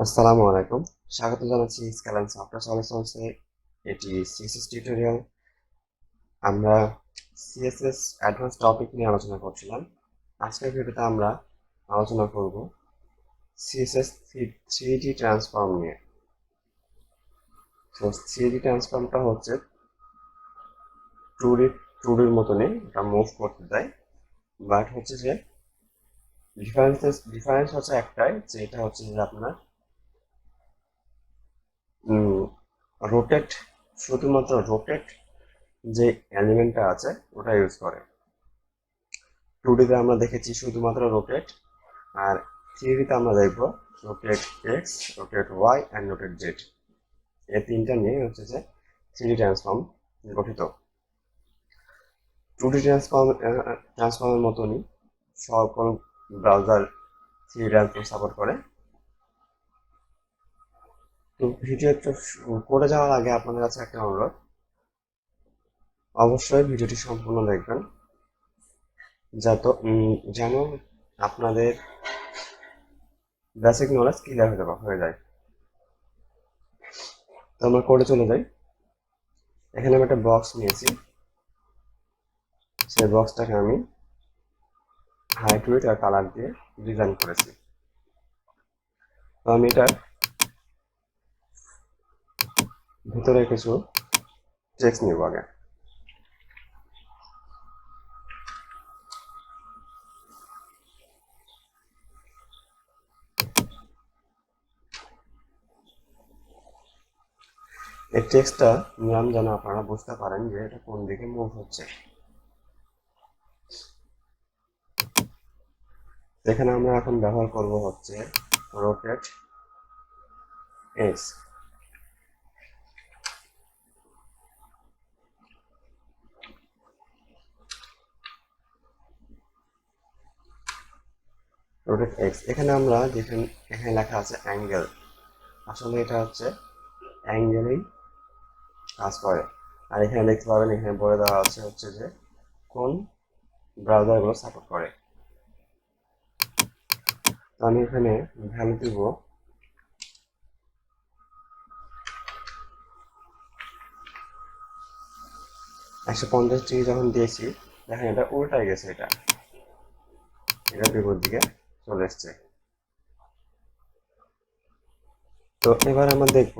আসসালামু আলাইকুম, স্বাগত জানাচ্ছি স্কেল সফটওয়্যার সলিউশনসে। এটি সিএসএস টিউটোরিয়াল। আমরা সিএসএস অ্যাডভান্স টপিক নিয়ে আলোচনা করছিলাম। আজকের ভিডিওতে আমরা আলোচনা করব সিএসএস 3D ট্রান্সফর্ম নিয়ে। তো 3D ট্রান্সফর্মটা হচ্ছে 2Dর মতনই, এটা মুভ করতে দেয়, বাট হচ্ছে যে ডিফারেন্স হচ্ছে একটাই, যে এটা হচ্ছে যে আপনার রোটেট, শুধুমাত্র রোটেট যে এলিমেন্টটা আছে ওটা ইউজ করে। 2D তে আমরা দেখেছি শুধুমাত্র রোটেট, আর 3D তে আমরা দেখব rotate X, rotate Y and rotate Z. এই তিনটা নিয়ে হচ্ছে যে 3D ট্রান্সফর্ম গঠিত। 2D ট্রান্সফর্মের মতনই সকল ব্রাউজার 3D ট্রান্সফর্ম সাপোর্ট করে। তো ভিডিওটা করে যাওয়ার আগে আপনাদের কাছে একটা অনুরোধ, অবশ্যই ভিডিওটি সম্পূর্ণ দেখবেন, যেন আপনাদের বেসিক নলেজ ক্লিয়ার হয়ে যায়। তো আমরা কোডে চলে যাই। এখানে আমি একটা বক্স নিয়েছি, সেই বক্সটাকে আমি হাইট উইডথ আর কালার দিয়ে ডিজাইন করেছি। তো আমি এটার ভিতরে কিছু টেক্সট নিব আগে। এই টেক্সটটা নিয়ম যেন আপনারা বুঝতে পারেন যে এটা কোন দিকে মুভ হচ্ছে। এখানে আমরা এখন ব্যবহার করব হচ্ছে রোটেট এক্স। রোটেট এক্স, এখানে আমরা এখানে লেখা আছে অ্যাঙ্গেল, আসলে এটা হচ্ছে অ্যাঙ্গেলেই কাজ করে। আর এখানে দেখতে পাবেন, এখানে বলে দেওয়া আছে হচ্ছে যে কোন ব্রাউজারগুলো সাপোর্ট করে। তো আমি এখানে ভ্যালু দিব 150 ডিগ্রি। যখন দিয়েছি দেখেন এটা উল্টায় গেছে, এটা বিপরীত দিকে চলে এসছে। তো এবার আমরা দেখব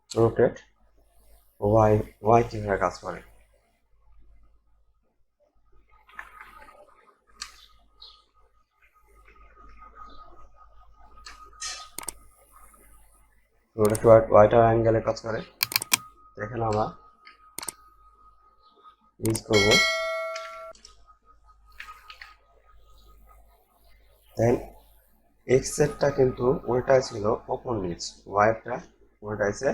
রোটেট ওয়াই কিভাবে কাজ করে। রোটেট ওয়াইটা অ্যাঙ্গেলে কাজ করে। এখানে আমরা ইউজ করব দেন এক্স এরটা কিন্তু উল্টায় ছিল ওপর নিচ, ওয়াইটা উল্টাইছে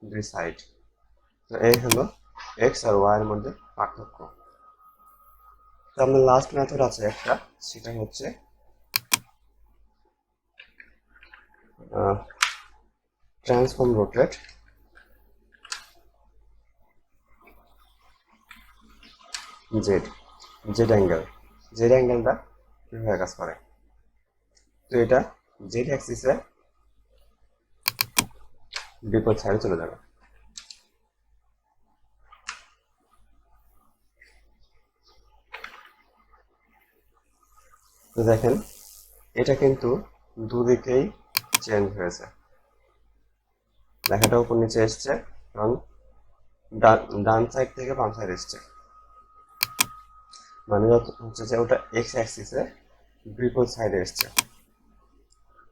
দুই সাইড। তো এই হলো এক্স আর ওয়াই এর মধ্যে পার্থক্য। তো আমাদের লাস্ট মেথড আছে একটা, সেটা হচ্ছে ট্রান্সফর্ম রোটেট জেড জেড অ্যাঙ্গেলটা কিভাবে কাজ করে। তো এটা জেড অ্যাক্সিসে বিপরীত সাইডে চলে যাবে। তো দেখেন এটা কিন্তু দুদিকেই চেঞ্জ হয়েছে, লেখাটা উপর নিচে এসছে এবং ডান সাইড থেকে বাম সাইড এসছে, মানে হচ্ছে যে ওটা এক্স অ্যাক্সিসে বিপরীত সাইডে এসছে।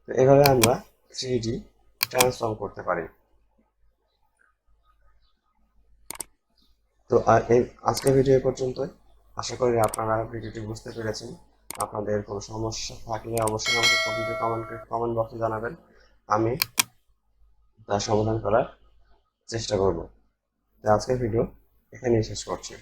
তো এভাবে আমরা 3D ট্রান্সফর্ম করতে পারি। তো আজকের ভিডিও পর্যন্তই। আশা করি আপনারা ভিডিওটি বুঝতে পেরেছেন। আপনাদের কোনো সমস্যা থাকলে অবশ্যই আমাকে কমেন্ট বক্সে জানাবেন, আমি তার সমাধান করার চেষ্টা করব। আজকের ভিডিও এখানেই শেষ করছি।